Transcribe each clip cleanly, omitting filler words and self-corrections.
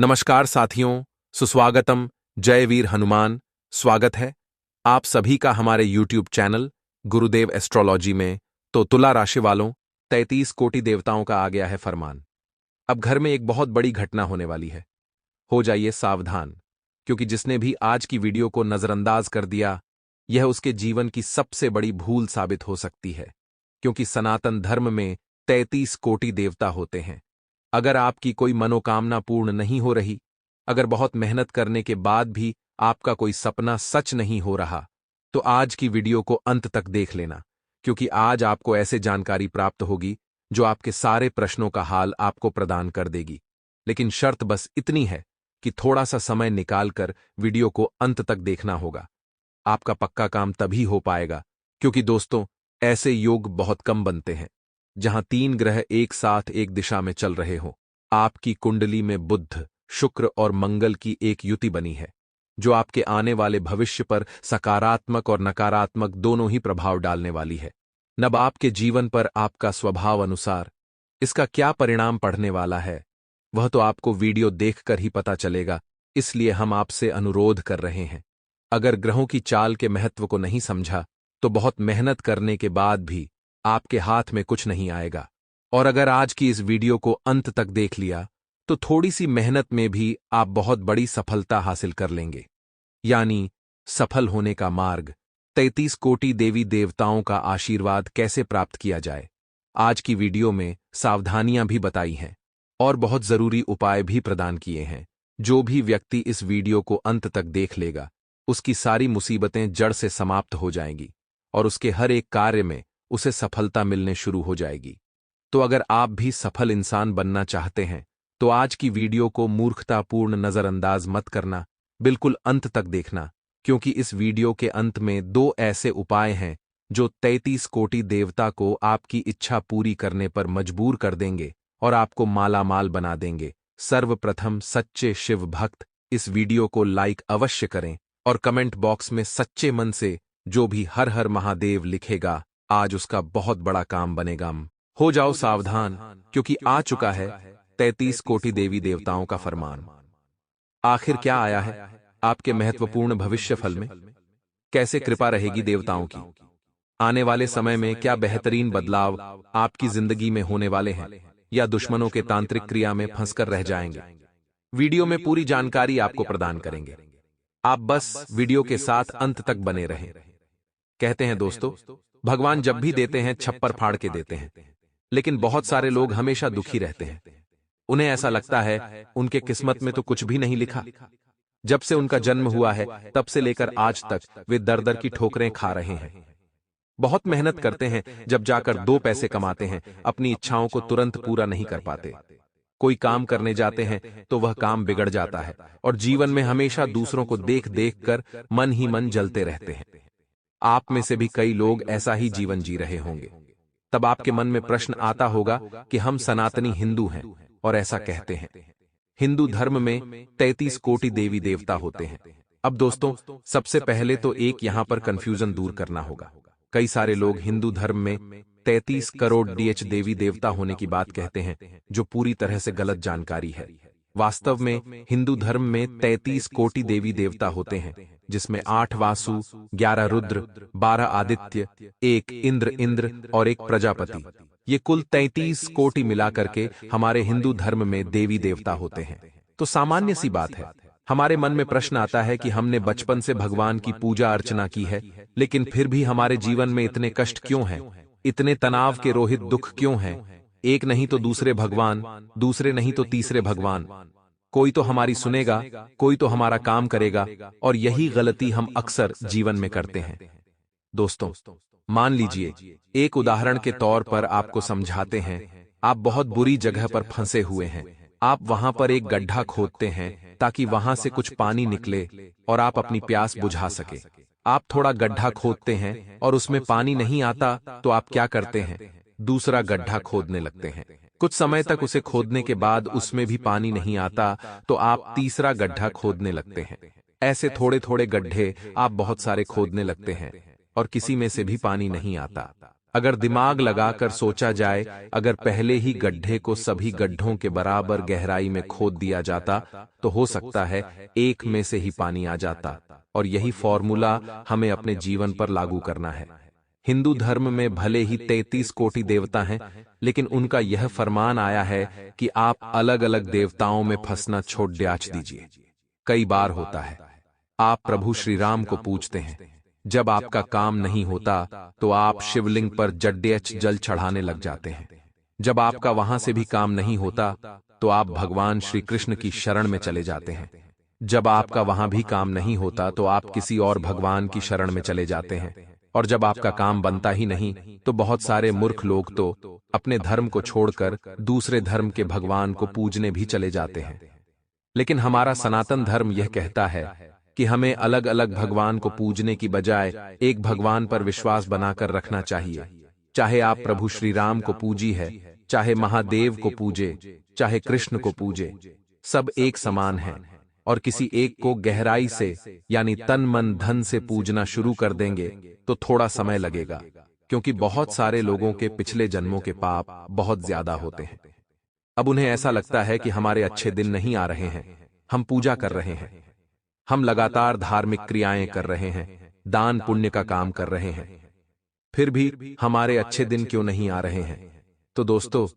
नमस्कार साथियों, सुस्वागतम। जय वीर हनुमान। स्वागत है आप सभी का हमारे YouTube चैनल गुरुदेव एस्ट्रोलॉजी में। तो तुला राशि वालों, 33 कोटि देवताओं का आ गया है फरमान। अब घर में एक बहुत बड़ी घटना होने वाली है। हो जाइए सावधान, क्योंकि जिसने भी आज की वीडियो को नजरअंदाज कर दिया, यह उसके जीवन की सबसे बड़ी भूल साबित हो सकती है। क्योंकि सनातन धर्म में 33 कोटि देवता होते हैं। अगर आपकी कोई मनोकामना पूर्ण नहीं हो रही, अगर बहुत मेहनत करने के बाद भी आपका कोई सपना सच नहीं हो रहा, तो आज की वीडियो को अंत तक देख लेना, क्योंकि आज आपको ऐसे जानकारी प्राप्त होगी जो आपके सारे प्रश्नों का हाल आपको प्रदान कर देगी। लेकिन शर्त बस इतनी है कि थोड़ा सा समय निकालकर वीडियो को अंत तक देखना होगा। आपका पक्का काम तभी हो पाएगा, क्योंकि दोस्तों, ऐसे योग बहुत कम बनते हैं जहां 3 ग्रह एक साथ एक दिशा में चल रहे हों। आपकी कुंडली में बुध, शुक्र और मंगल की एक युति बनी है, जो आपके आने वाले भविष्य पर सकारात्मक और नकारात्मक दोनों ही प्रभाव डालने वाली है। नब आपके जीवन पर आपका स्वभाव अनुसार इसका क्या परिणाम पड़ने वाला है, वह तो आपको वीडियो देखकर ही पता चलेगा। इसलिए हम आपसे अनुरोध कर रहे हैं, अगर ग्रहों की चाल के महत्व को नहीं समझा, तो बहुत मेहनत करने के बाद भी आपके हाथ में कुछ नहीं आएगा। और अगर आज की इस वीडियो को अंत तक देख लिया, तो थोड़ी सी मेहनत में भी आप बहुत बड़ी सफलता हासिल कर लेंगे। यानी सफल होने का मार्ग, 33 कोटि देवी देवताओं का आशीर्वाद कैसे प्राप्त किया जाए, आज की वीडियो में सावधानियां भी बताई हैं और बहुत जरूरी उपाय भी प्रदान किए हैं। जो भी व्यक्ति इस वीडियो को अंत तक देख लेगा, उसकी सारी मुसीबतें जड़ से समाप्त हो जाएंगी और उसके हर एक कार्य में उसे सफलता मिलने शुरू हो जाएगी। तो अगर आप भी सफल इंसान बनना चाहते हैं, तो आज की वीडियो को मूर्खतापूर्ण नजरअंदाज मत करना, बिल्कुल अंत तक देखना, क्योंकि इस वीडियो के अंत में 2 ऐसे उपाय हैं जो 33 कोटि देवता को आपकी इच्छा पूरी करने पर मजबूर कर देंगे और आपको मालामाल बना देंगे। सर्वप्रथम सच्चे शिव भक्त इस वीडियो को लाइक अवश्य करें और कमेंट बॉक्स में सच्चे मन से जो भी हर हर महादेव लिखेगा, आज उसका बहुत बड़ा काम बनेगा। हो जाओ सावधान, क्योंकि आ चुका है 33 कोटि देवी देवताओं का फरमान। आखिर क्या आया है आपके महत्वपूर्ण भविष्य फल में? कैसे कृपा रहेगी देवताओं की? आने वाले समय में क्या बेहतरीन बदलाव आपकी जिंदगी में होने वाले हैं, या दुश्मनों के तांत्रिक क्रिया में फंसकर रह जाएंगे? वीडियो में पूरी जानकारी आपको प्रदान करेंगे। आप बस वीडियो के साथ अंत तक बने रहें। कहते हैं दोस्तों, भगवान जब भी देते हैं छप्पर फाड़ के देते हैं, लेकिन बहुत सारे लोग हमेशा दुखी रहते हैं। उन्हें ऐसा लगता है उनके किस्मत में तो कुछ भी नहीं लिखा। जब से उनका जन्म हुआ है, तब से लेकर आज तक वे दर दर की ठोकरें खा रहे हैं। बहुत मेहनत करते हैं, जब जाकर 2 पैसे कमाते हैं, अपनी इच्छाओं को तुरंत पूरा नहीं कर पाते। कोई काम करने जाते हैं तो वह काम बिगड़ जाता है और जीवन में हमेशा दूसरों को देख देख कर मन ही मन जलते रहते हैं। आप में से भी कई लोग ऐसा ही जीवन जी रहे होंगे। तब आपके मन में प्रश्न आता होगा कि हम सनातनी हिंदू हैं और ऐसा कहते हैं। हिंदू धर्म में 33 कोटि देवी देवता होते हैं। अब दोस्तों, सबसे पहले तो एक यहां पर कंफ्यूजन दूर करना होगा। कई सारे लोग हिंदू धर्म में 33 करोड़ देवी देवता होने की बात कहते हैं, जो पूरी तरह से गलत जानकारी है। वास्तव में हिंदू धर्म में 33 कोटि देवी देवता होते हैं, जिसमें 8 वासु, 11 रुद्र, 12 आदित्य, 1 इंद्र और 1 प्रजापति, ये कुल 33 कोटि मिलाकर के हमारे हिंदू धर्म में देवी देवता होते हैं। तो सामान्य सी बात है, हमारे मन में प्रश्न आता है कि हमने बचपन से भगवान की पूजा अर्चना की है, लेकिन फिर भी हमारे जीवन में इतने कष्ट क्यों हैं, इतने तनाव के रोहित दुख क्यों हैं? एक नहीं तो दूसरे भगवान, दूसरे नहीं तो तीसरे भगवान। कोई तो हमारी सुनेगा, कोई तो हमारा काम करेगा, और यही गलती हम अक्सर जीवन में करते हैं। दोस्तों, मान लीजिए, एक उदाहरण के तौर पर आपको समझाते हैं। आप बहुत बुरी जगह पर फंसे हुए हैं। आप वहां पर एक गड्ढा खोदते हैं ताकि वहां से कुछ पानी निकले और आप अपनी प्यास बुझा सके। आप थोड़ा गड्ढा खोदते हैं और उसमें पानी नहीं आता, तो आप क्या करते हैं? दूसरा गड्ढा खोदने लगते हैं। कुछ समय तक उसे खोदने के बाद उसमें भी पानी नहीं आता, तो आप तीसरा गड्ढा खोदने लगते हैं। ऐसे थोड़े थोड़े गड्ढे आप बहुत सारे खोदने लगते हैं और किसी में से भी पानी नहीं आता। अगर दिमाग लगाकर सोचा जाए, अगर पहले ही गड्ढे को सभी गड्ढों के बराबर गहराई में खोद दिया जाता तो हो सकता है एक में से ही पानी आ जाता। और यही फॉर्मूला हमें अपने जीवन पर लागू करना है। हिंदू धर्म में भले ही 33 कोटि देवता हैं, लेकिन उनका यह फरमान आया है कि आप अलग अलग देवताओं में फंसना छोड़ द्याच दीजिए। कई बार होता है आप प्रभु श्री राम को पूजते हैं, जब आपका काम नहीं होता तो आप शिवलिंग पर जड्डेच जल चढ़ाने लग जाते हैं। जब आपका वहां से भी काम नहीं होता तो आप भगवान श्री कृष्ण की शरण में चले जाते हैं। जब आपका वहां भी काम नहीं होता तो आप किसी और भगवान की शरण में चले जाते हैं। और जब आपका काम बनता ही नहीं तो बहुत सारे मूर्ख लोग तो अपने धर्म को छोड़कर दूसरे धर्म के भगवान को पूजने भी चले जाते हैं। लेकिन हमारा सनातन धर्म यह कहता है कि हमें अलग अलग भगवान को पूजने की बजाय एक भगवान पर विश्वास बनाकर रखना चाहिए। चाहे आप प्रभु श्री राम को पूजी है, चाहे महादेव को पूजे, चाहे कृष्ण को पूजे, सब एक समान हैं। और किसी एक को गहराई से यानी तन मन धन से पूजना शुरू कर देंगे तो थोड़ा समय लगेगा, क्योंकि बहुत सारे लोगों के पिछले जन्मों के पाप बहुत ज्यादा होते हैं। अब उन्हें ऐसा लगता है कि हमारे अच्छे दिन नहीं आ रहे हैं, हम पूजा कर रहे हैं, हम लगातार धार्मिक क्रियाएं कर रहे हैं, दान पुण्य का काम कर रहे हैं, फिर भी हमारे अच्छे दिन क्यों नहीं आ रहे हैं। तो दोस्तों,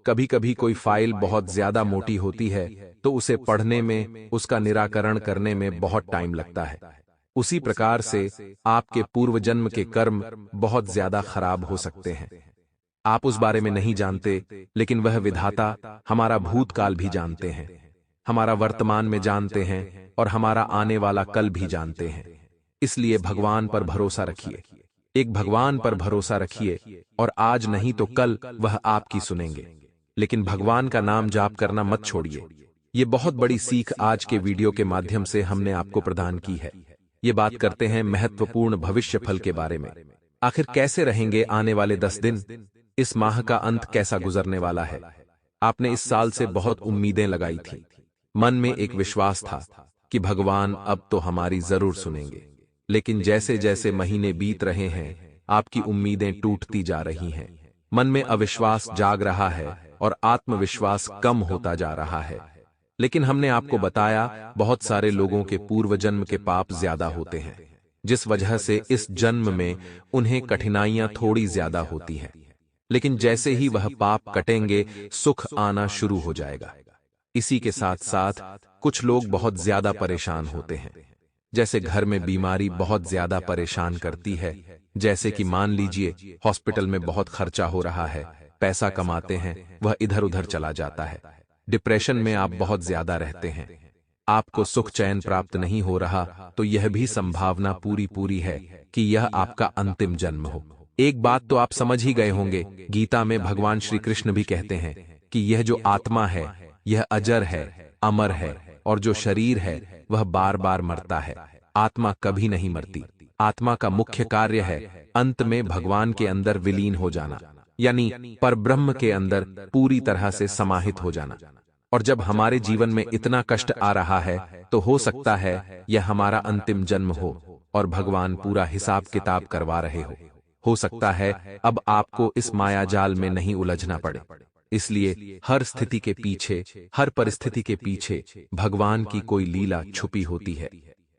कभी कभी कोई फाइल बहुत ज्यादा मोटी होती है तो उसे पढ़ने में, उसका निराकरण करने में बहुत टाइम लगता है। उसी प्रकार से आपके पूर्व जन्म के कर्म बहुत ज्यादा खराब हो सकते हैं। आप उस बारे में नहीं जानते, लेकिन वह विधाता हमारा भूतकाल भी जानते हैं, हमारा वर्तमान में जानते हैं और हमारा आने वाला कल भी जानते हैं। इसलिए भगवान पर भरोसा रखिए, एक भगवान पर भरोसा रखिए और आज नहीं तो कल वह आपकी सुनेंगे। लेकिन भगवान का नाम जाप करना मत छोड़िए। ये बहुत बड़ी सीख आज के वीडियो के माध्यम से हमने आपको प्रदान की है। ये बात करते हैं महत्वपूर्ण भविष्य फल के बारे में। आखिर कैसे रहेंगे आने वाले 10 दिन? इस माह का अंत कैसा गुजरने वाला है? आपने इस साल से बहुत उम्मीदें लगाई थी, मन में एक विश्वास था कि भगवान अब तो हमारी जरूर सुनेंगे। लेकिन जैसे जैसे महीने बीत रहे हैं, आपकी उम्मीदें टूटती जा रही हैं, मन में अविश्वास जाग रहा है और आत्मविश्वास कम होता जा रहा है। लेकिन हमने आपको बताया, बहुत सारे लोगों के पूर्व जन्म के पाप ज्यादा होते हैं, जिस वजह से इस जन्म में उन्हें कठिनाइयां थोड़ी ज्यादा होती हैं। लेकिन जैसे ही वह पाप कटेंगे, सुख आना शुरू हो जाएगा। इसी के साथ साथ कुछ लोग बहुत ज्यादा परेशान होते हैं, जैसे घर में बीमारी बहुत ज्यादा परेशान करती है। जैसे कि मान लीजिए हॉस्पिटल में बहुत खर्चा हो रहा है, पैसा कमाते हैं वह इधर उधर चला जाता है, डिप्रेशन में आप बहुत ज्यादा रहते हैं, आपको सुख चैन प्राप्त नहीं हो रहा, तो यह भी संभावना पूरी है कि यह आपका अंतिम जन्म हो। एक बात तो आप समझ ही गए होंगे, गीता में भगवान श्री कृष्ण भी कहते हैं कि यह जो आत्मा है यह अजर है, अमर है, और जो शरीर है वह बार बार मरता है। आत्मा कभी नहीं मरती। आत्मा का मुख्य कार्य है अंत में भगवान के अंदर विलीन हो जाना, यानी परब्रह्म के अंदर पूरी तरह से समाहित हो जाना। और जब हमारे जीवन में इतना कष्ट आ रहा है तो हो सकता है यह हमारा अंतिम जन्म हो और भगवान पूरा हिसाब किताब करवा रहे हो सकता है अब आपको इस मायाजाल में नहीं उलझना पड़े। इसलिए हर स्थिति के पीछे, हर परिस्थिति के पीछे भगवान की कोई लीला छुपी होती है।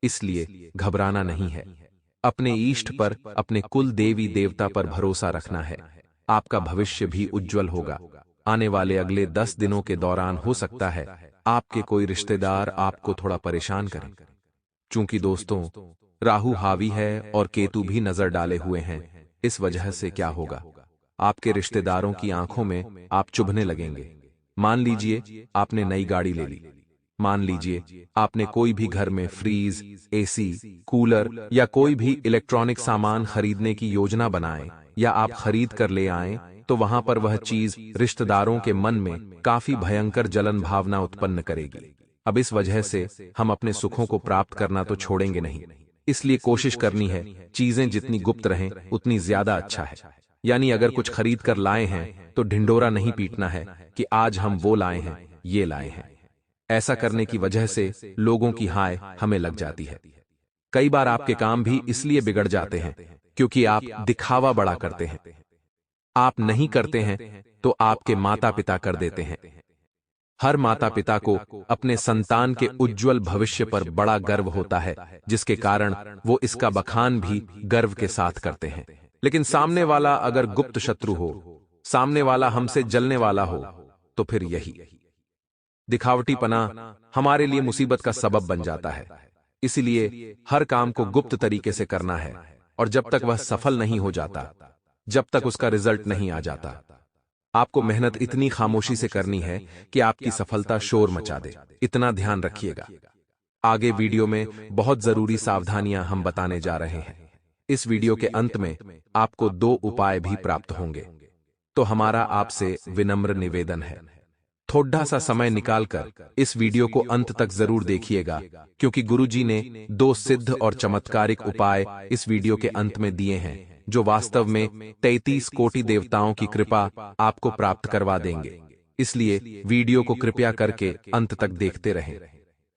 इसलिए घबराना नहीं है, अपने इष्ट पर, अपने कुल देवी देवता पर भरोसा रखना है। आपका भविष्य भी उज्जवल होगा। आने वाले अगले 10 दिनों के दौरान हो सकता है आपके कोई रिश्तेदार आपको थोड़ा परेशान करें। चूंकि दोस्तों, राहु हावी है और केतु भी नजर डाले हुए हैं, इस वजह से क्या होगा, आपके रिश्तेदारों की आंखों में आप चुभने लगेंगे। मान लीजिए आपने नई गाड़ी ले ली, मान लीजिए आपने कोई भी घर में फ्रीज, एसी, कूलर या कोई भी इलेक्ट्रॉनिक सामान खरीदने की योजना बनाए या आप खरीद कर ले आए, तो वहां पर वह चीज रिश्तेदारों के मन में काफी भयंकर जलन भावना उत्पन्न करेगी। अब इस वजह से हम अपने सुखों को प्राप्त करना तो छोड़ेंगे नहीं। इसलिए कोशिश करनी है चीजें जितनी गुप्त रहें उतनी ज्यादा अच्छा है। यानी अगर कुछ खरीद कर लाए हैं तो ढिंडोरा नहीं पीटना है कि आज हम वो लाए हैं, ये लाए हैं। ऐसा करने की वजह से लोगों की हाय हमें लग जाती है। कई बार आपके काम भी इसलिए बिगड़ जाते हैं क्योंकि आप दिखावा बड़ा करते हैं। आप नहीं करते हैं तो आपके माता पिता कर देते हैं। हर माता पिता को अपने संतान के उज्जवल भविष्य पर बड़ा गर्व होता है, जिसके कारण वो इसका बखान भी गर्व के साथ करते हैं। लेकिन सामने वाला अगर गुप्त शत्रु हो, सामने वाला हमसे जलने वाला हो, तो फिर यही दिखावटीपना हमारे लिए मुसीबत का सबब बन जाता है। इसलिए हर काम को गुप्त तरीके से करना है, और जब तक वह सफल नहीं हो जाता, जब तक उसका रिजल्ट नहीं आ जाता, आपको मेहनत इतनी खामोशी से करनी है कि आपकी सफलता शोर मचा दे। इतना ध्यान रखिएगा। आगे वीडियो में बहुत जरूरी सावधानियां हम बताने जा रहे हैं। इस वीडियो के अंत में आपको 2 उपाय भी प्राप्त होंगे। तो हमारा आपसे विनम्र निवेदन है, थोड़ा सा समय निकालकर इस वीडियो को अंत तक जरूर देखिएगा, क्योंकि गुरुजी ने 2 सिद्ध और चमत्कारिक उपाय इस वीडियो के अंत में दिए हैं, जो वास्तव में 33 कोटि देवताओं की कृपा आपको प्राप्त करवा देंगे। इसलिए वीडियो को कृपया करके अंत तक देखते रहें।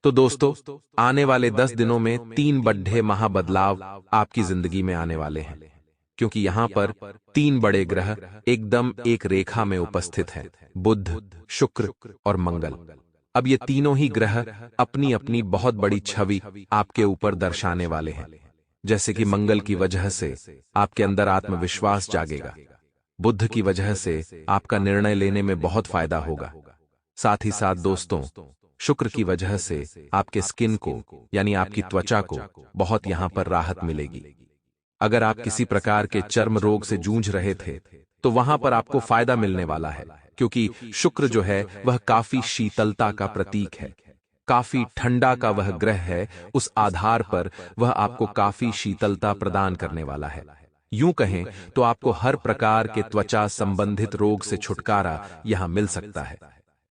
तो दोस्तों, आने वाले 10 दिनों में 3 बड़े महाबदलाव आपकी जिंदगी में आने वाले हैं, क्योंकि यहां पर 3 बड़े ग्रह एकदम एक रेखा में उपस्थित हैं, बुध, शुक्र और मंगल। अब ये तीनों ही ग्रह अपनी अपनी बहुत बड़ी छवि आपके ऊपर दर्शाने वाले हैं। जैसे कि मंगल की वजह से आपके अंदर आत्मविश्वास जागेगा, बुध की वजह से आपका निर्णय लेने में बहुत फायदा होगा। साथ ही साथ दोस्तों, शुक्र की वजह से आपके स्किन को यानी आपकी त्वचा को बहुत यहां पर राहत मिलेगी। अगर आप किसी प्रकार के चर्म रोग से जूझ रहे थे, तो वहां पर आपको फायदा मिलने वाला है, क्योंकि शुक्र जो है वह काफी शीतलता का प्रतीक है, काफी ठंडा का वह ग्रह है। उस आधार पर वह आपको काफी शीतलता प्रदान करने वाला है। यूं कहें तो आपको हर प्रकार के त्वचा संबंधित रोग से छुटकारा यहां मिल सकता है।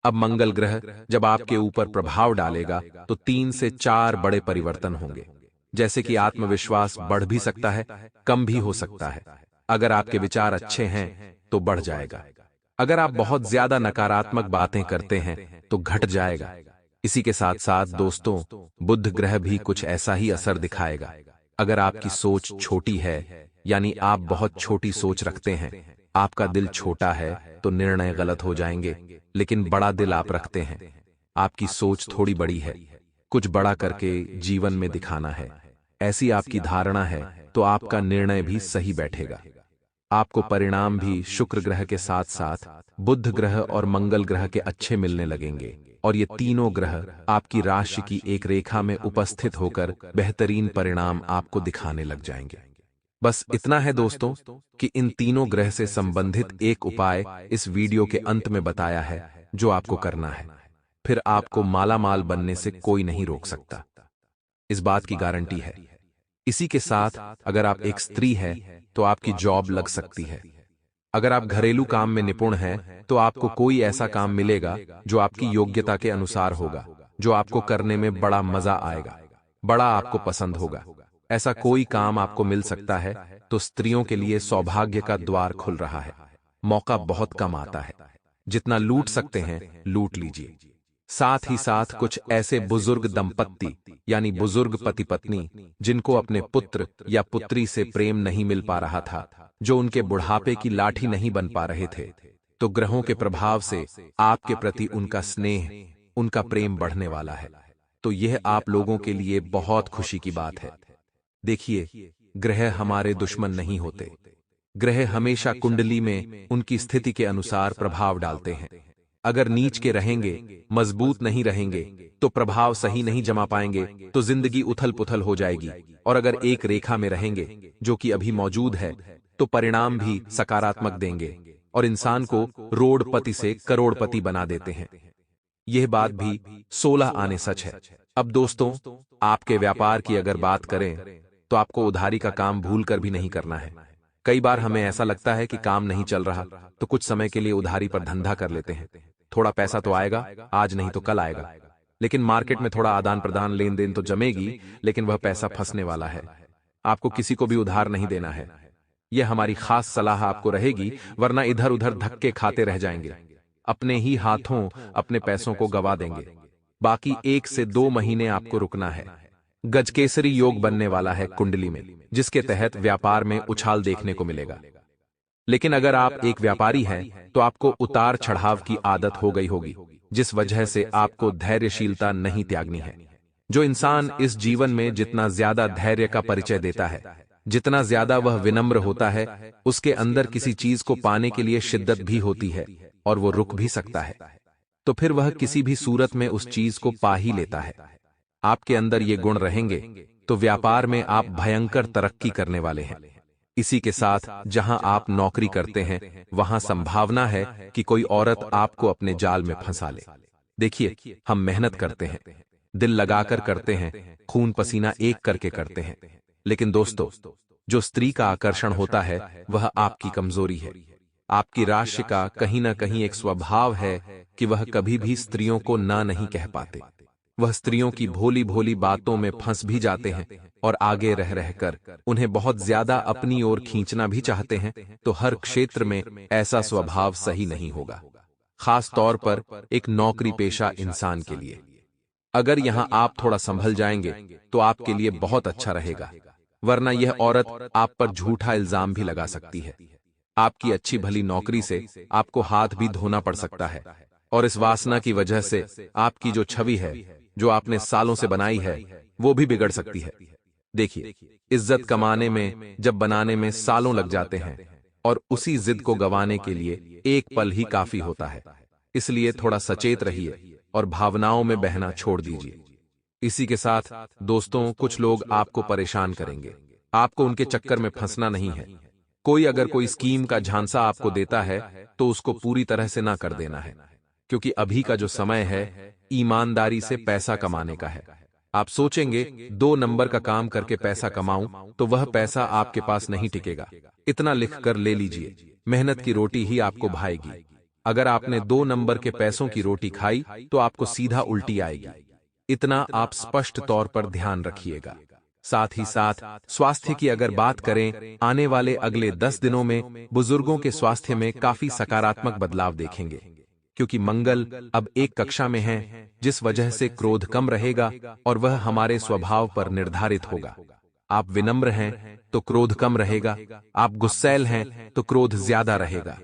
अब मंगल ग्रह जब आपके ऊपर प्रभाव डालेगा, तो 3 से 4 बड़े परिवर्तन होंगे। जैसे कि आत्मविश्वास बढ़ भी सकता है, कम भी हो सकता है। अगर आपके विचार अच्छे हैं तो बढ़ जाएगा, अगर आप बहुत ज्यादा नकारात्मक बातें करते हैं तो घट जाएगा। इसी के साथ साथ दोस्तों, बुध ग्रह भी कुछ ऐसा ही असर दिखाएगा। अगर आपकी सोच छोटी है, यानी आप बहुत छोटी सोच रखते हैं, आपका दिल छोटा है, तो निर्णय गलत हो जाएंगे। लेकिन बड़ा दिल आप रखते हैं, आपकी सोच थोड़ी बड़ी है, कुछ बड़ा करके जीवन में दिखाना है, ऐसी आपकी धारणा है, तो आपका निर्णय भी सही बैठेगा। आपको परिणाम भी शुक्र ग्रह के साथ साथ बुध ग्रह और मंगल ग्रह के अच्छे मिलने लगेंगे, और ये तीनों ग्रह आपकी राशि की एक रेखा में उपस्थित होकर बेहतरीन परिणाम आपको दिखाने लग जाएंगे। बस इतना है दोस्तों कि इन तीनों ग्रह से संबंधित एक उपाय इस वीडियो के अंत में बताया है, जो आपको करना है। फिर आपको मालामाल बनने से कोई नहीं रोक सकता, इस बात की गारंटी है। इसी के साथ अगर आप एक स्त्री है तो आपकी जॉब लग सकती है। अगर आप घरेलू काम में निपुण हैं तो आपको कोई ऐसा काम मिलेगा जो आपकी योग्यता के अनुसार होगा, जो आपको करने में बड़ा मजा आएगा, बड़ा आपको पसंद होगा। ऐसा कोई काम आपको मिल सकता है, तो स्त्रियों के लिए सौभाग्य का द्वार खुल रहा है। मौका बहुत कम आता है, जितना लूट सकते हैं लूट लीजिए। साथ ही साथ कुछ ऐसे बुजुर्ग दंपत्ति यानी बुजुर्ग पति पत्नी जिनको अपने पुत्र या पुत्री से प्रेम नहीं मिल पा रहा था, जो उनके बुढ़ापे की लाठी नहीं बन पा रहे थे, तो ग्रहों के प्रभाव से आपके प्रति उनका स्नेह, उनका प्रेम बढ़ने वाला है। तो यह आप लोगों के लिए बहुत खुशी की बात है। देखिए, ग्रह हमारे दुश्मन नहीं होते। ग्रह हमेशा कुंडली में उनकी स्थिति के अनुसार प्रभाव डालते हैं। अगर नीच के रहेंगे, मजबूत नहीं रहेंगे, तो प्रभाव सही नहीं जमा पाएंगे, तो जिंदगी उथल पुथल हो जाएगी। और अगर एक रेखा में रहेंगे, जो कि अभी मौजूद है, तो परिणाम भी सकारात्मक देंगे और इंसान को रोडपति से करोड़पति बना देते हैं। यह बात भी 16 आने सच है। अब दोस्तों, आपके व्यापार की अगर बात करें, तो आपको उधारी का काम भूल कर भी नहीं करना है। कई बार हमें ऐसा लगता है कि काम नहीं चल रहा, तो कुछ समय के लिए उधारी पर धंधा कर लेते हैं। थोड़ा पैसा तो आएगा, आज नहीं तो कल आएगा। लेकिन मार्केट में थोड़ा आदान प्रदान लेन देन तो जमेगी, लेकिन वह पैसा फंसने वाला है। आपको किसी को भी उधार नहीं देना है, यह हमारी खास सलाह आपको रहेगी, वरना इधर उधर धक्के खाते रह जाएंगे, अपने ही हाथों अपने पैसों को गवा देंगे। बाकी 1 से 2 महीने आपको रुकना है। गजकेसरी योग बनने वाला है कुंडली में, जिसके तहत व्यापार में उछाल देखने को मिलेगा। लेकिन अगर आप एक व्यापारी हैं तो आपको उतार चढ़ाव की आदत हो गई होगी, जिस वजह से आपको धैर्यशीलता नहीं त्यागनी है। जो इंसान इस जीवन में जितना ज्यादा धैर्य का परिचय देता है, जितना ज्यादा वह विनम्र होता है, उसके अंदर किसी चीज को पाने के लिए शिद्दत भी होती है और वो रुक भी सकता है, तो फिर वह किसी भी सूरत में उस चीज को पा ही लेता है। आपके अंदर ये गुण रहेंगे तो व्यापार में आप भयंकर तरक्की करने वाले हैं। इसी के साथ जहां आप नौकरी करते हैं वहां संभावना है कि कोई औरत आपको अपने जाल में फंसा ले। देखिए, हम मेहनत करते हैं, दिल लगाकर करते हैं, खून पसीना एक करके करते हैं, लेकिन दोस्तों, जो स्त्री का आकर्षण होता है वह आपकी कमजोरी है। आपकी राशि का कहीं ना कहीं एक स्वभाव है कि वह कभी भी स्त्रियों को ना नहीं कह पाते। वह स्त्रियों की भोली भोली बातों में फंस भी जाते हैं और आगे रह रहकर उन्हें बहुत ज्यादा अपनी ओर खींचना भी चाहते हैं, तो हर क्षेत्र में ऐसा स्वभाव सही नहीं होगा, खास तौर पर एक नौकरी पेशा इंसान के लिए। अगर यहां आप थोड़ा संभल जाएंगे तो आपके लिए बहुत अच्छा रहेगा, वरना यह औरत आप पर झूठा इल्जाम भी लगा सकती है। आपकी अच्छी भली नौकरी से आपको हाथ भी धोना पड़ सकता है, और इस वासना की वजह से आपकी जो छवि है, जो आपने सालों से बनाई है, वो भी बिगड़ सकती है। देखिए, इज्जत कमाने में जब बनाने में सालों लग जाते हैं, और उसी जिद को गंवाने के लिए एक पल ही काफी होता है। इसलिए थोड़ा सचेत रहिए और भावनाओं में बहना छोड़ दीजिए। इसी के साथ दोस्तों, कुछ लोग आपको परेशान करेंगे, आपको उनके चक्कर में फंसना नहीं है। कोई अगर कोई स्कीम का झांसा आपको देता है तो उसको पूरी तरह से ना कर देना है, क्योंकि अभी का जो समय है ईमानदारी से पैसा कमाने का है। आप सोचेंगे 2 नंबर का काम करके पैसा कमाऊं तो वह पैसा आपके पास नहीं टिकेगा। इतना लिख कर ले लीजिए, मेहनत की रोटी ही आपको भाएगी। अगर आपने 2 नंबर के पैसों की रोटी खाई तो आपको सीधा उल्टी आएगी। इतना आप स्पष्ट तौर पर ध्यान रखिएगा। साथ ही साथ स्वास्थ्य की अगर बात करें, आने वाले अगले 10 दिनों में बुजुर्गों के स्वास्थ्य में काफी सकारात्मक बदलाव देखेंगे, क्योंकि मंगल अब एक कक्षा में है, जिस वजह से क्रोध कम रहेगा और वह हमारे स्वभाव पर निर्धारित होगा। आप विनम्र हैं तो क्रोध कम रहेगा, आप गुस्सैल हैं तो क्रोध ज्यादा रहेगा।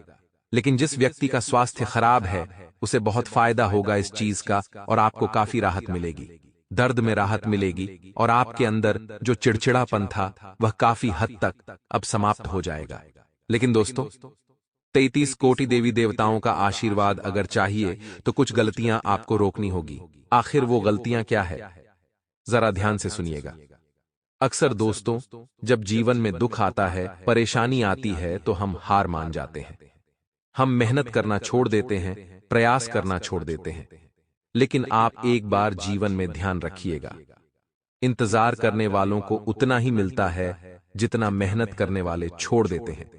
लेकिन जिस व्यक्ति का स्वास्थ्य खराब है उसे बहुत फायदा होगा इस चीज का, और आपको काफी राहत मिलेगी, दर्द में राहत मिलेगी, और आपके अंदर जो चिड़चिड़ापन था वह काफी हद तक अब समाप्त हो जाएगा। लेकिन दोस्तों, 33 कोटि देवी देवताओं का आशीर्वाद अगर चाहिए तो कुछ गलतियां आपको रोकनी होगी। आखिर वो गलतियां क्या है, जरा ध्यान से सुनिएगा। अक्सर दोस्तों, जब जीवन में दुख आता है, परेशानी आती है, तो हम हार मान जाते हैं। हम मेहनत करना छोड़ देते हैं, प्रयास करना छोड़ देते हैं। लेकिन आप एक बार जीवन में ध्यान रखिएगा, इंतजार करने वालों को उतना ही मिलता है जितना मेहनत करने वाले छोड़ देते हैं।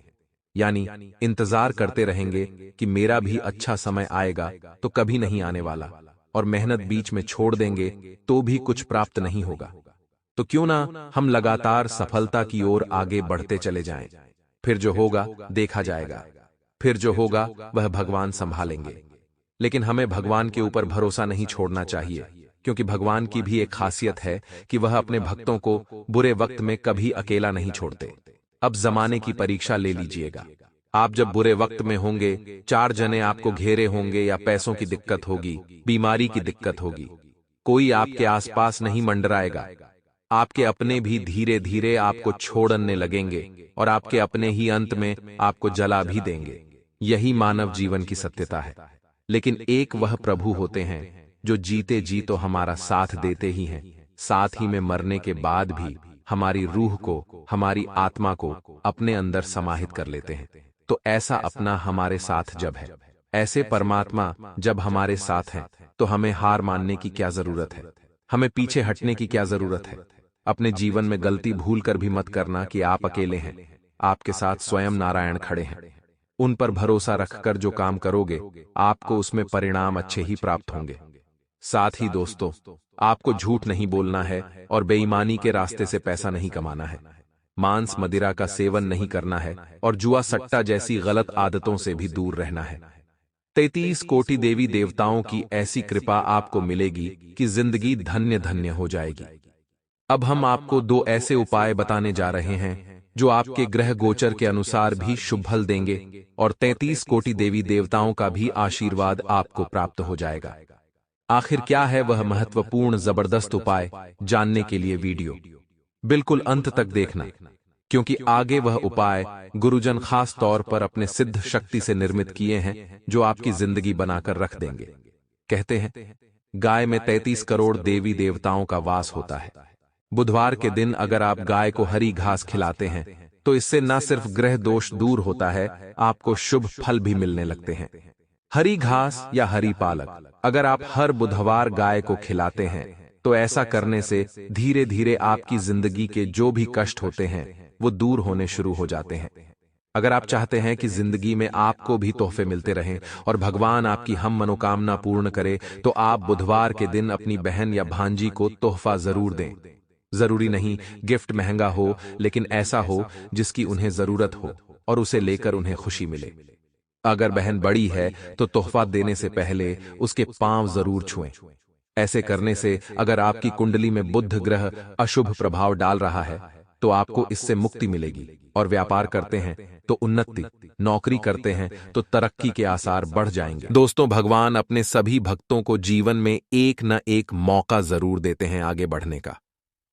यानी इंतजार करते रहेंगे कि मेरा भी अच्छा समय आएगा, तो कभी नहीं आने वाला, और मेहनत बीच में छोड़ देंगे तो भी कुछ प्राप्त नहीं होगा। तो क्यों ना हम लगातार सफलता की ओर आगे बढ़ते चले जाएं। फिर जो होगा देखा जाएगा, फिर जो होगा वह भगवान संभालेंगे। लेकिन हमें भगवान के ऊपर भरोसा नहीं छोड़ना चाहिए, क्योंकि भगवान की भी एक खासियत है कि वह अपने भक्तों को बुरे वक्त में कभी अकेला नहीं छोड़ते। अब जमाने की परीक्षा ले लीजिएगा। आप जब बुरे वक्त में होंगे, 4 जने आपको घेरे होंगे, या पैसों की दिक्कत होगी, बीमारी की दिक्कत होगी, कोई आपके आसपास नहीं मंडराएगा। आपके अपने भी धीरे धीरे आपको छोड़ने लगेंगे, और आपके अपने ही अंत में आपको जला भी देंगे। यही मानव जीवन की सत्यता है। लेकिन एक वह प्रभु होते हैं जो जीते जी तो हमारा साथ देते ही हैं, साथ ही में मरने के बाद भी हमारी रूह को, हमारी आत्मा को अपने अंदर समाहित कर लेते हैं। तो ऐसा अपना हमारे साथ जब है, ऐसे परमात्मा जब हमारे साथ हैं, तो हमें हार मानने की क्या जरूरत है, हमें पीछे हटने की क्या जरूरत है। अपने जीवन में गलती भूल कर भी मत करना कि आप अकेले हैं, आपके साथ स्वयं नारायण खड़े हैं। उन पर भरोसा रखकर जो काम करोगे, आपको उसमें परिणाम अच्छे ही प्राप्त होंगे। साथ ही दोस्तों, आपको झूठ नहीं बोलना है और बेईमानी के रास्ते से पैसा नहीं कमाना है। मांस मदिरा का सेवन नहीं करना है और जुआ सट्टा जैसी गलत आदतों से भी दूर रहना है। 33 कोटि देवी देवताओं की ऐसी कृपा आपको मिलेगी कि जिंदगी धन्य धन्य हो जाएगी। अब हम आपको 2 ऐसे उपाय बताने जा रहे हैं जो आपके ग्रह गोचर के अनुसार भी शुभ फल देंगे और 33 कोटि देवी देवताओं का भी आशीर्वाद आपको प्राप्त हो जाएगा। आखिर क्या है वह महत्वपूर्ण जबरदस्त उपाय, जानने के लिए वीडियो बिल्कुल अंत तक देखना, क्योंकि आगे वह उपाय गुरुजन खास तौर पर अपने सिद्ध शक्ति से निर्मित किए हैं जो आपकी जिंदगी बनाकर रख देंगे। कहते हैं गाय में 33 करोड़ देवी देवताओं का वास होता है। बुधवार के दिन अगर आप गाय को हरी घास खिलाते हैं तो इससे न सिर्फ ग्रह दोष दूर होता है, आपको शुभ फल भी मिलने लगते हैं। हरी घास या हरी पालक अगर आप हर बुधवार गाय को खिलाते हैं तो ऐसा करने से धीरे धीरे आपकी जिंदगी के जो भी कष्ट होते हैं वो दूर होने शुरू हो जाते हैं। अगर आप चाहते हैं कि जिंदगी में आपको भी तोहफे मिलते रहें और भगवान आपकी हम मनोकामना पूर्ण करे, तो आप बुधवार के दिन अपनी बहन या भांजी को तोहफा जरूर दें। जरूरी नहीं गिफ्ट महंगा हो, लेकिन ऐसा हो जिसकी उन्हें जरूरत हो और उसे लेकर उन्हें खुशी मिले। अगर बहन बड़ी है तो तोहफा देने से पहले उसके पांव जरूर छुएं। ऐसे करने से अगर आपकी कुंडली में बुध ग्रह अशुभ प्रभाव डाल रहा है तो आपको इससे मुक्ति मिलेगी, और व्यापार करते हैं तो उन्नति, नौकरी करते हैं तो तरक्की के आसार बढ़ जाएंगे। दोस्तों, भगवान अपने सभी भक्तों को जीवन में एक न एक मौका जरूर देते हैं आगे बढ़ने का।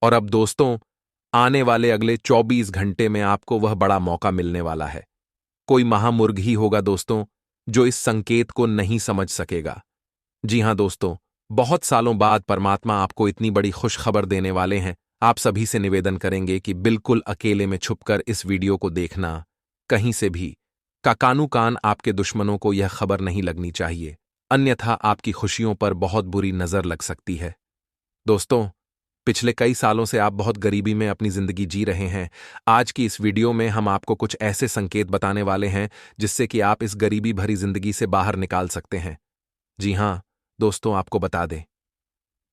और अब दोस्तों, आने वाले अगले 24 घंटे में आपको वह बड़ा मौका मिलने वाला है। कोई महामूर्ख ही होगा दोस्तों जो इस संकेत को नहीं समझ सकेगा। जी हां दोस्तों, बहुत सालों बाद परमात्मा आपको इतनी बड़ी खुशखबर देने वाले हैं। आप सभी से निवेदन करेंगे कि बिल्कुल अकेले में छुपकर इस वीडियो को देखना, कहीं से भी काकानु कान आपके दुश्मनों को यह खबर नहीं लगनी चाहिए, अन्यथा आपकी खुशियों पर बहुत बुरी नजर लग सकती है। दोस्तों, पिछले कई सालों से आप बहुत गरीबी में अपनी जिंदगी जी रहे हैं। आज की इस वीडियो में हम आपको कुछ ऐसे संकेत बताने वाले हैं जिससे कि आप इस गरीबी भरी जिंदगी से बाहर निकाल सकते हैं। जी हां दोस्तों, आपको बता दें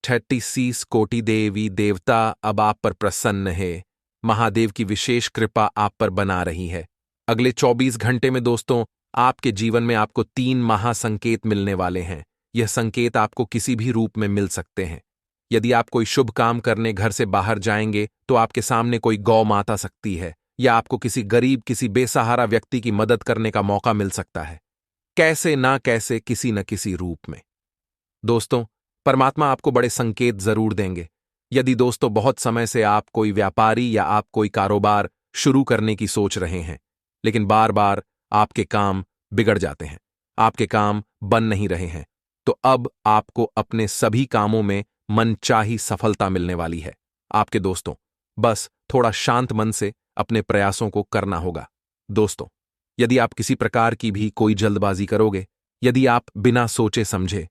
36 कोटि देवी देवता अब आप पर प्रसन्न है। महादेव की विशेष कृपा आप पर बना रही है। अगले 24 घंटे में दोस्तों, आपके जीवन में आपको 3 महासंकेत मिलने वाले हैं। यह संकेत आपको किसी भी रूप में मिल सकते हैं। यदि आप कोई शुभ काम करने घर से बाहर जाएंगे तो आपके सामने कोई गौ माता सकती है, या आपको किसी गरीब, किसी बेसहारा व्यक्ति की मदद करने का मौका मिल सकता है। कैसे ना कैसे, किसी न किसी रूप में। दोस्तों, परमात्मा आपको बड़े संकेत जरूर देंगे। यदि दोस्तों बहुत समय से आप कोई व्यापारी या आप कोई कारोबार शुरू करने की सोच रहे हैं, लेकिन बार बार आपके काम बिगड़ जाते हैं, आपके काम बन नहीं रहे हैं, तो अब आपको अपने सभी कामों में मनचाही सफलता मिलने वाली है। आपके दोस्तों बस थोड़ा शांत मन से अपने प्रयासों को करना होगा। दोस्तों, यदि आप किसी प्रकार की भी कोई जल्दबाजी करोगे, यदि आप बिना सोचे समझे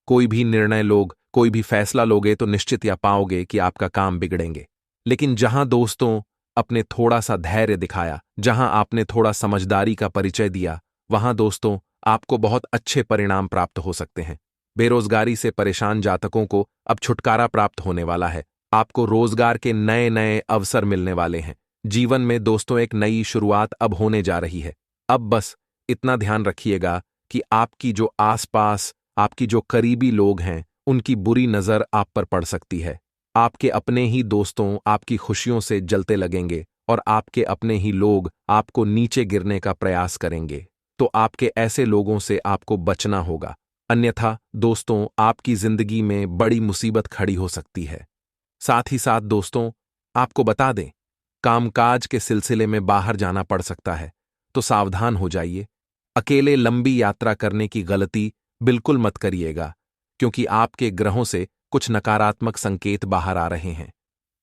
कोई भी निर्णय लोग, कोई भी फैसला लोगे, तो निश्चित या पाओगे कि आपका काम बिगड़ेंगे। लेकिन जहां दोस्तों अपने थोड़ा सा धैर्य दिखाया, जहां आपने थोड़ा समझदारी का परिचय दिया, वहां दोस्तों आपको बहुत अच्छे परिणाम प्राप्त हो सकते हैं। बेरोजगारी से परेशान जातकों को अब छुटकारा प्राप्त होने वाला है। आपको रोजगार के नए नए अवसर मिलने वाले हैं। जीवन में दोस्तों एक नई शुरुआत अब होने जा रही है। अब बस इतना ध्यान रखिएगा कि आपकी जो आसपास, आपकी जो करीबी लोग हैं, उनकी बुरी नजर आप पर पड़ सकती है। आपके अपने ही दोस्तों आपकी खुशियों से जलते लगेंगे और आपके अपने ही लोग आपको नीचे गिरने का प्रयास करेंगे। तो आपके ऐसे लोगों से आपको बचना होगा, अन्यथा दोस्तों आपकी जिंदगी में बड़ी मुसीबत खड़ी हो सकती है। साथ ही साथ दोस्तों आपको बता दें, कामकाज के सिलसिले में बाहर जाना पड़ सकता है, तो सावधान हो जाइए। अकेले लंबी यात्रा करने की गलती बिल्कुल मत करिएगा, क्योंकि आपके ग्रहों से कुछ नकारात्मक संकेत बाहर आ रहे हैं।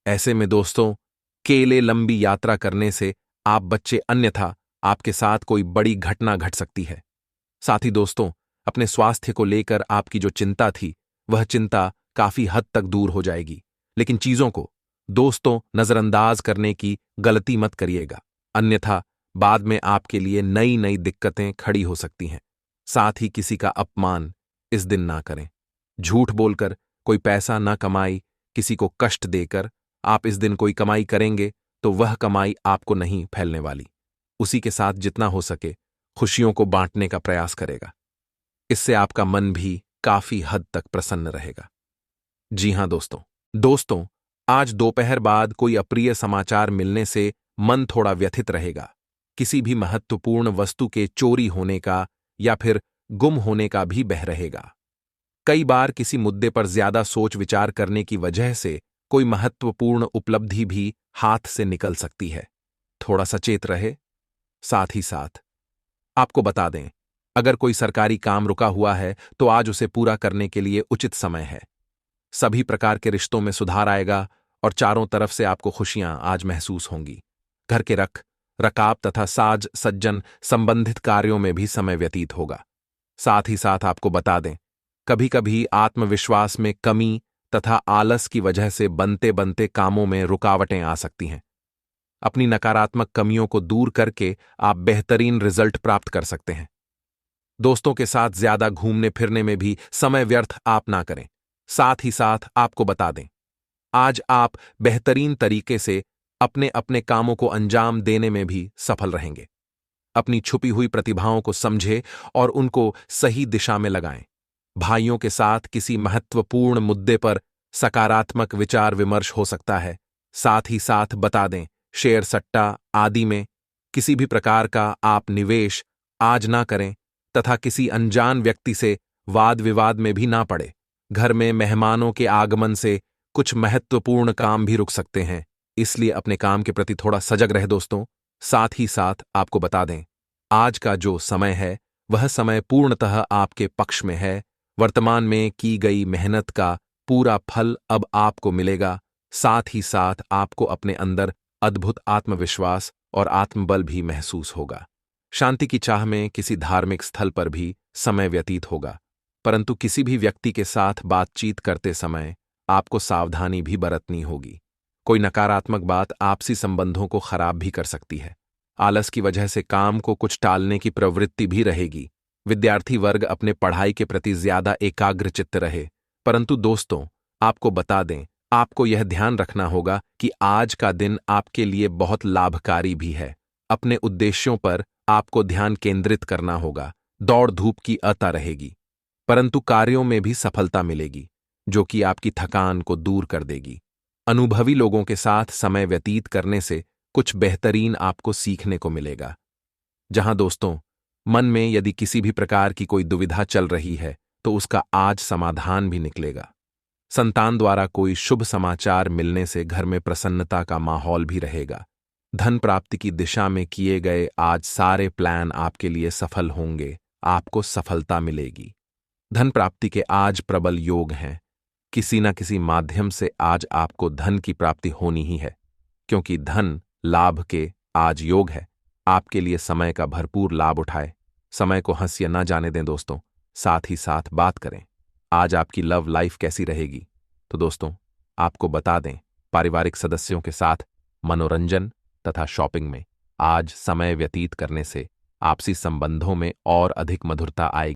ऐसे में दोस्तों अकेले लंबी यात्रा करने से आप बच्चे, अन्यथा आपके साथ कोई बड़ी घटना घट सकती है। साथ ही दोस्तों अपने स्वास्थ्य को लेकर आपकी जो चिंता थी, वह चिंता काफी हद तक दूर हो जाएगी। लेकिन चीजों को दोस्तों नजरअंदाज करने की गलती मत करिएगा, अन्यथा बाद में आपके लिए नई नई दिक्कतें खड़ी हो सकती हैं। साथ ही किसी का अपमान इस दिन ना करें। झूठ बोलकर कोई पैसा ना कमाई, किसी को कष्ट देकर आप इस दिन कोई कमाई करेंगे तो वह कमाई आपको नहीं फैलने वाली। उसी के साथ जितना हो सके खुशियों को बांटने का प्रयास करेगा। इससे आपका मन भी काफी हद तक प्रसन्न रहेगा। जी हां दोस्तों, आज दोपहर बाद कोई अप्रिय समाचार मिलने से मन थोड़ा व्यथित रहेगा। किसी भी महत्वपूर्ण वस्तु के चोरी होने का या फिर गुम होने का भी भय रहेगा। कई बार किसी मुद्दे पर ज्यादा सोच विचार करने की वजह से कोई महत्वपूर्ण उपलब्धि भी हाथ से निकल सकती है। थोड़ा सचेत रहे। साथ ही साथ आपको बता दें, अगर कोई सरकारी काम रुका हुआ है तो आज उसे पूरा करने के लिए उचित समय है। सभी प्रकार के रिश्तों में सुधार आएगा और चारों तरफ से आपको खुशियां आज महसूस होंगी। घर के रकाब तथा साज सज्जन संबंधित कार्यों में भी समय व्यतीत होगा। साथ ही साथ आपको बता दें, कभी कभी आत्मविश्वास में कमी तथा आलस की वजह से बनते बनते कामों में रुकावटें आ सकती हैं। अपनी नकारात्मक कमियों को दूर करके आप बेहतरीन रिजल्ट प्राप्त कर सकते हैं। दोस्तों के साथ ज्यादा घूमने फिरने में भी समय व्यर्थ आप ना करें। साथ ही साथ आपको बता दें, आज आप बेहतरीन तरीके से अपने अपने कामों को अंजाम देने में भी सफल रहेंगे। अपनी छुपी हुई प्रतिभाओं को समझें और उनको सही दिशा में लगाएं। भाइयों के साथ किसी महत्वपूर्ण मुद्दे पर सकारात्मक विचार विमर्श हो सकता है। साथ ही साथ बता दें, शेयर सट्टा आदि में किसी भी प्रकार का आप निवेश आज ना करें तथा किसी अनजान व्यक्ति से वाद विवाद में भी ना पड़े। घर में मेहमानों के आगमन से कुछ महत्वपूर्ण काम भी रुक सकते हैं, इसलिए अपने काम के प्रति थोड़ा सजग रहे दोस्तों। साथ ही साथ आपको बता दें, आज का जो समय है वह समय पूर्णतः आपके पक्ष में है। वर्तमान में की गई मेहनत का पूरा फल अब आपको मिलेगा। साथ ही साथ आपको अपने अंदर अद्भुत आत्मविश्वास और आत्मबल भी महसूस होगा। शांति की चाह में किसी धार्मिक स्थल पर भी समय व्यतीत होगा, परंतु किसी भी व्यक्ति के साथ बातचीत करते समय आपको सावधानी भी बरतनी होगी। कोई नकारात्मक बात आपसी संबंधों को खराब भी कर सकती है। आलस की वजह से काम को कुछ टालने की प्रवृत्ति भी रहेगी। विद्यार्थी वर्ग अपने पढ़ाई के प्रति ज्यादा एकाग्रचित्त रहे। परंतु दोस्तों, आपको बता दें, आपको यह ध्यान रखना होगा कि आज का दिन आपके लिए बहुत लाभकारी भी है। अपने उद्देश्यों पर आपको ध्यान केंद्रित करना होगा। दौड़ धूप की अता रहेगी, परंतु कार्यों में भी सफलता मिलेगी, जो कि आपकी थकान को दूर कर देगी। अनुभवी लोगों के साथ समय व्यतीत करने से कुछ बेहतरीन आपको सीखने को मिलेगा। जहां दोस्तों, मन में यदि किसी भी प्रकार की कोई दुविधा चल रही है तो उसका आज समाधान भी निकलेगा। संतान द्वारा कोई शुभ समाचार मिलने से घर में प्रसन्नता का माहौल भी रहेगा। धन प्राप्ति की दिशा में किए गए आज सारे प्लान आपके लिए सफल होंगे। आपको सफलता मिलेगी। धन प्राप्ति के आज प्रबल योग हैं। किसी न किसी माध्यम से आज आपको धन की प्राप्ति होनी ही है, क्योंकि धन लाभ के आज योग है। आपके लिए समय का भरपूर लाभ उठाए। समय को हंसिया ना जाने दें दोस्तों। साथ ही साथ बात करें, आज आपकी लव लाइफ कैसी रहेगी। तो दोस्तों, आपको बता दें, पारिवारिक सदस्यों के साथ मनोरंजन तथा शॉपिंग में आज समय व्यतीत करने से आपसी संबंधों में और अधिक मधुरता आएगी।